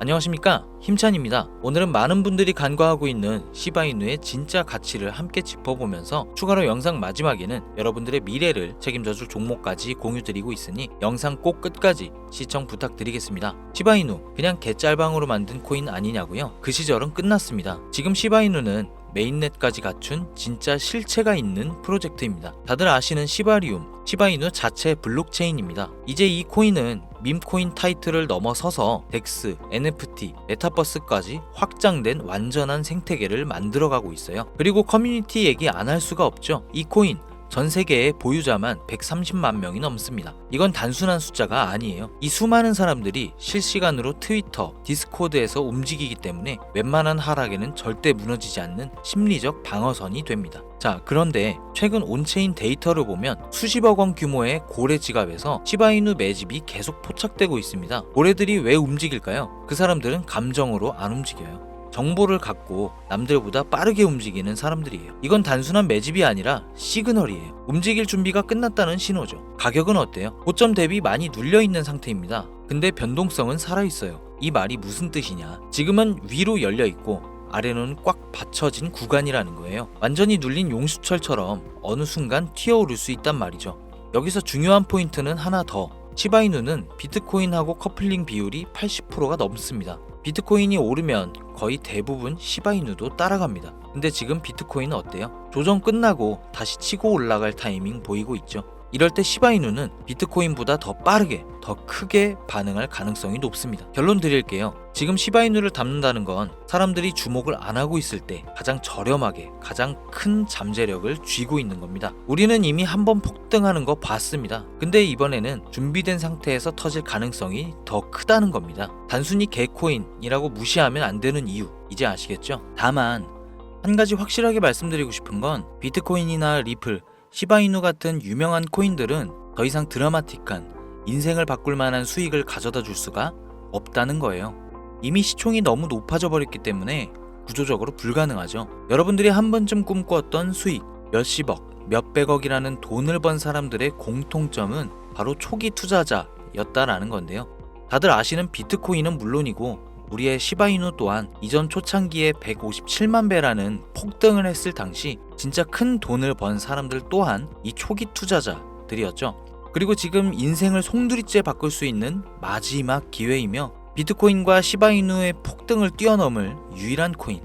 안녕하십니까, 힘찬입니다. 오늘은 많은 분들이 간과하고 있는 시바이누의 진짜 가치를 함께 짚어보면서 추가로 영상 마지막에는 여러분들의 미래를 책임져줄 종목까지 공유드리고 있으니 영상 꼭 끝까지 시청 부탁드리겠습니다. 시바이누 그냥 개짤방으로 만든 코인 아니냐고요? 그 시절은 끝났습니다. 지금 시바이누는 메인넷까지 갖춘 진짜 실체가 있는 프로젝트입니다. 다들 아시는 시바리움, 시바이누 자체 블록체인입니다. 이제 이 코인은 밈코인 타이틀을 넘어서서 덱스, NFT, 메타버스까지 확장된 완전한 생태계를 만들어가고 있어요. 그리고 커뮤니티 얘기 안 할 수가 없죠. 이 코인 전 세계의 보유자만 130만 명이 넘습니다. 이건 단순한 숫자가 아니에요. 이 수많은 사람들이 실시간으로 트위터, 디스코드에서 움직이기 때문에 웬만한 하락에는 절대 무너지지 않는 심리적 방어선이 됩니다. 자, 그런데 최근 온체인 데이터를 보면 수십억 원 규모의 고래 지갑에서 시바이누 매집이 계속 포착되고 있습니다. 고래들이 왜 움직일까요? 그 사람들은 감정으로 안 움직여요. 정보를 갖고 남들보다 빠르게 움직이는 사람들이에요. 이건 단순한 매집이 아니라 시그널이에요. 움직일 준비가 끝났다는 신호죠. 가격은 어때요? 고점 대비 많이 눌려있는 상태입니다. 근데 변동성은 살아있어요. 이 말이 무슨 뜻이냐? 지금은 위로 열려있고 아래는 꽉 받쳐진 구간이라는 거예요. 완전히 눌린 용수철처럼 어느 순간 튀어오를 수 있단 말이죠. 여기서 중요한 포인트는 하나 더. 시바이누는 비트코인하고 커플링 비율이 80%가 넘습니다. 비트코인이 오르면 거의 대부분 시바이누도 따라갑니다. 근데 지금 비트코인은 어때요? 조정 끝나고 다시 치고 올라갈 타이밍 보이고 있죠. 이럴 때 시바이누는 비트코인보다 더 빠르게, 더 크게 반응할 가능성이 높습니다. 결론 드릴게요. 지금 시바이누를 담는다는 건 사람들이 주목을 안 하고 있을 때 가장 저렴하게, 가장 큰 잠재력을 쥐고 있는 겁니다. 우리는 이미 한번 폭등하는 거 봤습니다. 근데 이번에는 준비된 상태에서 터질 가능성이 더 크다는 겁니다. 단순히 개코인이라고 무시하면 안 되는 이유, 이제 아시겠죠? 다만 한 가지 확실하게 말씀드리고 싶은 건 비트코인이나 리플, 시바이누 같은 유명한 코인들은 더 이상 드라마틱한 인생을 바꿀 만한 수익을 가져다 줄 수가 없다는 거예요. 이미 시총이 너무 높아져 버렸기 때문에 구조적으로 불가능하죠. 여러분들이 한 번쯤 꿈꾸었던 수익, 몇십억, 몇백억이라는 돈을 번 사람들의 공통점은 바로 초기 투자자였다라는 건데요. 다들 아시는 비트코인은 물론이고 우리의 시바이누 또한 이전 초창기에 157만 배라는 폭등을 했을 당시 진짜 큰 돈을 번 사람들 또한 이 초기 투자자들이었죠. 그리고 지금 인생을 송두리째 바꿀 수 있는 마지막 기회이며 비트코인과 시바이누의 폭등을 뛰어넘을 유일한 코인,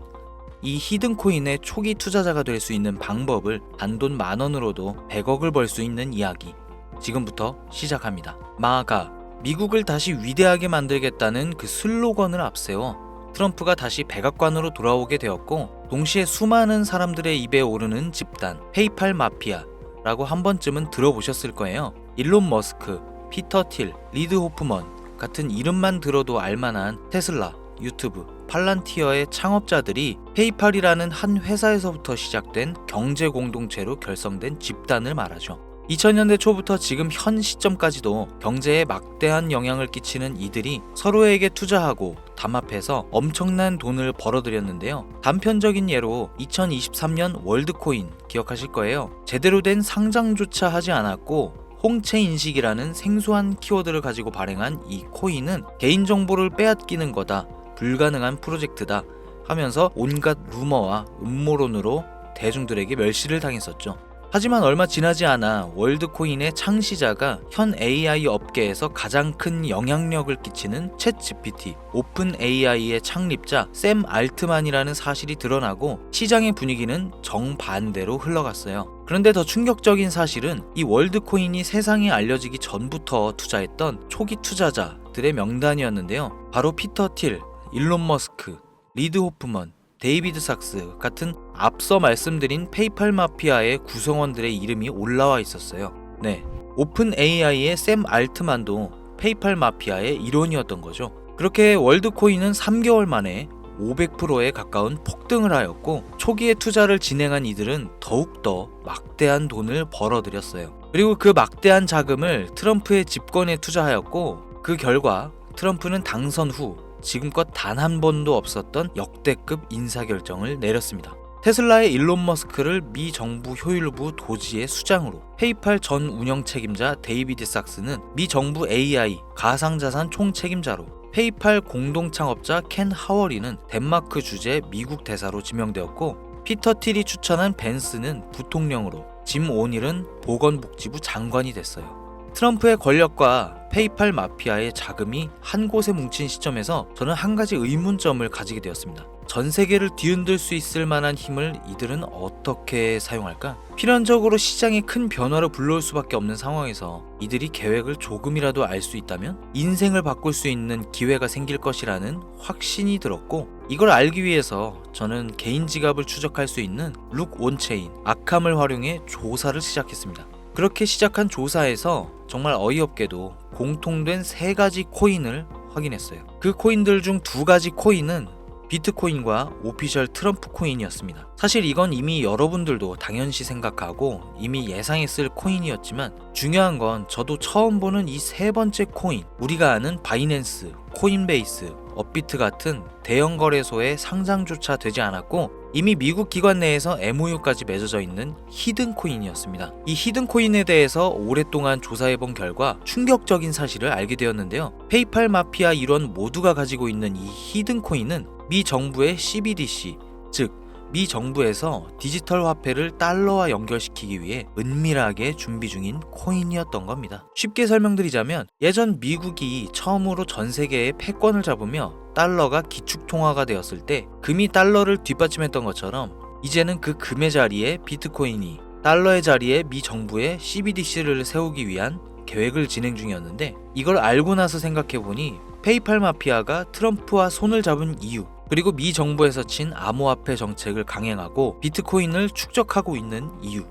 이 히든코인의 초기 투자자가 될 수 있는 방법을 단돈 10,000원으로도 100억을 벌 수 있는 이야기 지금부터 시작합니다. 마가 미국을 다시 위대하게 만들겠다는 그 슬로건을 앞세워 트럼프가 다시 백악관으로 돌아오게 되었고, 동시에 수많은 사람들의 입에 오르는 집단 페이팔 마피아라고 한 번쯤은 들어보셨을 거예요. 일론 머스크, 피터 틸, 리드 호프먼 같은 이름만 들어도 알만한 테슬라, 유튜브, 팔란티어의 창업자들이 페이팔이라는 한 회사에서부터 시작된 경제 공동체로 결성된 집단을 말하죠. 2000년대 초부터 지금 현 시점까지도 경제에 막대한 영향을 끼치는 이들이 서로에게 투자하고 담합해서 엄청난 돈을 벌어들였는데요. 단편적인 예로 2023년 월드코인 기억하실 거예요. 제대로 된 상장조차 하지 않았고 홍채 인식이라는 생소한 키워드를 가지고 발행한 이 코인은 개인정보를 빼앗기는 거다, 불가능한 프로젝트다 하면서 온갖 루머와 음모론으로 대중들에게 멸시를 당했었죠. 하지만 얼마 지나지 않아 월드코인의 창시자가 현 AI 업계에서 가장 큰 영향력을 끼치는 챗GPT, 오픈 AI의 창립자 샘 알트만이라는 사실이 드러나고 시장의 분위기는 정반대로 흘러갔어요. 그런데 더 충격적인 사실은 이 월드코인이 세상에 알려지기 전부터 투자했던 초기 투자자들의 명단이었는데요. 바로 피터 틸, 일론 머스크, 리드 호프먼, 데이비드 sak스 같은 앞서 말씀드린 페이팔 마피아의 구성원들의 이름이 올라와 있었어요. 네, 오픈 AI의 샘 알트만도 페이팔 마피아의 일원이었던 거죠. 그렇게 월드코인은 3개월 만에 500%에 가까운 폭등을 하였고, 초기에 투자를 진행한 이들은 더욱더 막대한 돈을 벌어들였어요. 그리고 그 막대한 자금을 트럼프의 집권에 투자하였고, 그 결과 트럼프는 당선 후 지금껏 단 한 번도 없었던 역대급 인사결정을 내렸습니다. 테슬라의 일론 머스크를 미 정부 효율부 도지의 수장으로, 페이팔 전 운영 책임자 데이비드 sak스는 미 정부 AI 가상자산 총책임자로, 페이팔 공동 창업자 켄 하워리는 덴마크 주재 미국 대사로 지명되었고, 피터 틸이 추천한 벤스는 부통령으로, 짐 오닐은 보건복지부 장관이 됐어요. 트럼프의 권력과 페이팔 마피아의 자금이 한 곳에 뭉친 시점에서 저는 한 가지 의문점을 가지게 되었습니다. 전 세계를 뒤흔들 수 있을 만한 힘을 이들은 어떻게 사용할까? 필연적으로 시장에 큰 변화를 불러올 수밖에 없는 상황에서 이들이 계획을 조금이라도 알 수 있다면 인생을 바꿀 수 있는 기회가 생길 것이라는 확신이 들었고, 이걸 알기 위해서 저는 개인 지갑을 추적할 수 있는 룩 온체인 아캄을 활용해 조사를 시작했습니다. 그렇게 시작한 조사에서 정말 어이없게도 공통된 3가지 코인을 확인했어요. 그 코인들 중 2가지 코인은 비트코인과 오피셜 트럼프 코인이었습니다. 사실 이건 이미 여러분들도 당연시 생각하고 이미 예상했을 코인이었지만, 중요한 건 저도 처음 보는 이 3번째 코인, 우리가 아는 바이낸스, 코인베이스, 업비트 같은 대형 거래소의 상장조차 되지 않았고 이미 미국 기관 내에서 MOU까지 맺어져 있는 히든 코인이었습니다. 이 히든 코인에 대해서 오랫동안 조사해본 결과 충격적인 사실을 알게 되었는데요. 페이팔 마피아 일원 모두가 가지고 있는 이 히든 코인은 미 정부의 CBDC, 즉 미 정부에서 디지털 화폐를 달러와 연결시키기 위해 은밀하게 준비 중인 코인이었던 겁니다. 쉽게 설명드리자면, 예전 미국이 처음으로 전 세계의 패권을 잡으며 달러가 기축통화가 되었을 때 금이 달러를 뒷받침했던 것처럼, 이제는 그 금의 자리에 비트코인이, 달러의 자리에 미 정부의 CBDC를 세우기 위한 계획을 진행 중이었는데, 이걸 알고 나서 생각해보니 페이팔 마피아가 트럼프와 손을 잡은 이유, 그리고 미 정부에서 친 암호화폐 정책을 강행하고 비트코인을 축적하고 있는 이유,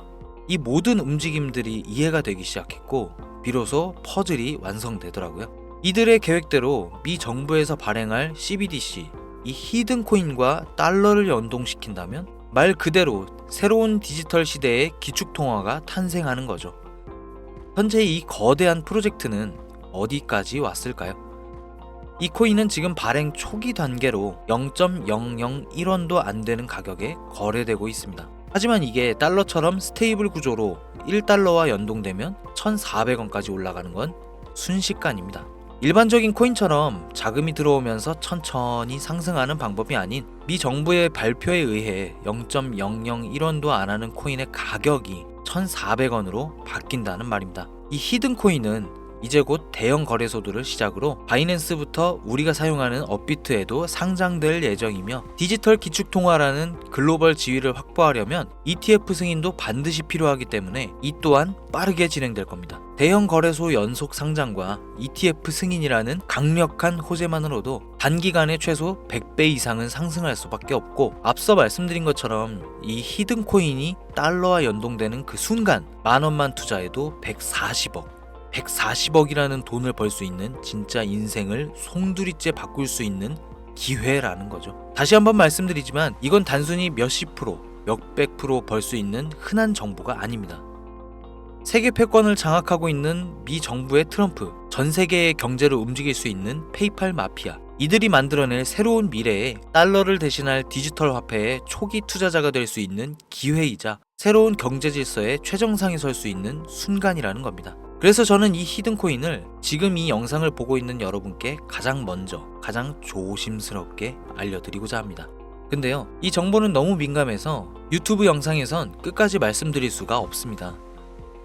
이 모든 움직임들이 이해가 되기 시작했고 비로소 퍼즐이 완성되더라고요. 이들의 계획대로 미 정부에서 발행할 CBDC, 이 히든 코인과 달러를 연동시킨다면 말 그대로 새로운 디지털 시대의 기축통화가 탄생하는 거죠. 현재 이 거대한 프로젝트는 어디까지 왔을까요? 이 코인은 지금 발행 초기 단계로 0.001원도 안 되는 가격에 거래되고 있습니다. 하지만 이게 달러처럼 스테이블 구조로 1달러와 연동되면 1,400원까지 올라가는 건 순식간입니다. 일반적인 코인처럼 자금이 들어오면서 천천히 상승하는 방법이 아닌, 미 정부의 발표에 의해 0.001원도 안 하는 코인의 가격이 1,400원으로 바뀐다는 말입니다. 이 히든 코인은 이제 곧 대형 거래소들을 시작으로 바이낸스부터 우리가 사용하는 업비트에도 상장될 예정이며, 디지털 기축통화라는 글로벌 지위를 확보하려면 ETF 승인도 반드시 필요하기 때문에 이 또한 빠르게 진행될 겁니다. 대형 거래소 연속 상장과 ETF 승인이라는 강력한 호재만으로도 단기간에 최소 100배 이상은 상승할 수밖에 없고, 앞서 말씀드린 것처럼 이 히든 코인이 달러와 연동되는 그 순간 10,000원만 투자해도 140억이라는 돈을 벌 수 있는, 진짜 인생을 송두리째 바꿀 수 있는 기회라는 거죠. 다시 한번 말씀드리지만 이건 단순히 몇십 프로, 몇백 프로 벌 수 있는 흔한 정보가 아닙니다. 세계 패권을 장악하고 있는 미 정부의 트럼프, 전 세계의 경제를 움직일 수 있는 페이팔 마피아, 이들이 만들어낼 새로운 미래에 달러를 대신할 디지털 화폐의 초기 투자자가 될 수 있는 기회이자 새로운 경제 질서의 최정상에 설 수 있는 순간이라는 겁니다. 그래서 저는 이 히든 코인을 지금 이 영상을 보고 있는 여러분께 가장 먼저, 가장 조심스럽게 알려드리고자 합니다. 근데요, 이 정보는 너무 민감해서 유튜브 영상에선 끝까지 말씀드릴 수가 없습니다.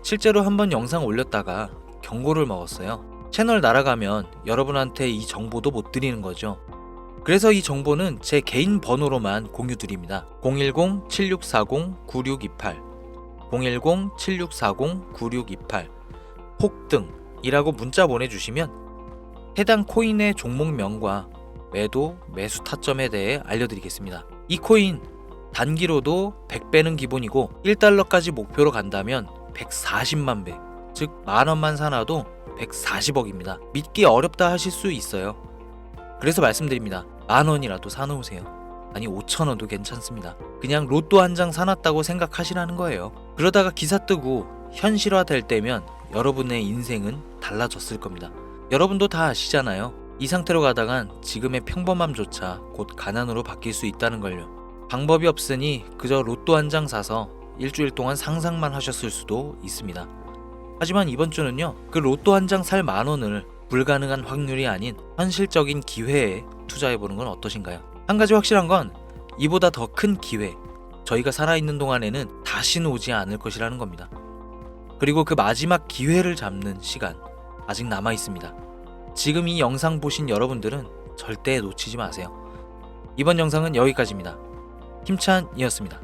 실제로 한번 영상 올렸다가 경고를 먹었어요. 채널 날아가면 여러분한테 이 정보도 못 드리는 거죠. 그래서 이 정보는 제 개인 번호로만 공유드립니다. 010-7640-9628 010-7640-9628 폭등이라고 문자 보내주시면 해당 코인의 종목명과 매도, 매수 타점에 대해 알려드리겠습니다. 이 코인 단기로도 100배는 기본이고 1달러까지 목표로 간다면 140만 배, 즉 10,000원만 사놔도 140억입니다. 믿기 어렵다 하실 수 있어요. 그래서 말씀드립니다. 10,000원이라도 사놓으세요. 아니 5,000원도 괜찮습니다. 그냥 로또 한 장 사놨다고 생각하시라는 거예요. 그러다가 기사 뜨고 현실화 될 때면 여러분의 인생은 달라졌을 겁니다. 여러분도 다 아시잖아요. 이 상태로 가다간 지금의 평범함조차 곧 가난으로 바뀔 수 있다는 걸요. 방법이 없으니 그저 로또 한 장 사서 일주일 동안 상상만 하셨을 수도 있습니다. 하지만 이번 주는요, 그 로또 한 장 살 10,000원을 불가능한 확률이 아닌 현실적인 기회에 투자해보는 건 어떠신가요? 한 가지 확실한 건 이보다 더 큰 기회, 저희가 살아있는 동안에는 다시는 오지 않을 것이라는 겁니다. 그리고 그 마지막 기회를 잡는 시간 아직 남아 있습니다. 지금 이 영상 보신 여러분들은 절대 놓치지 마세요. 이번 영상은 여기까지입니다. 힘찬이었습니다.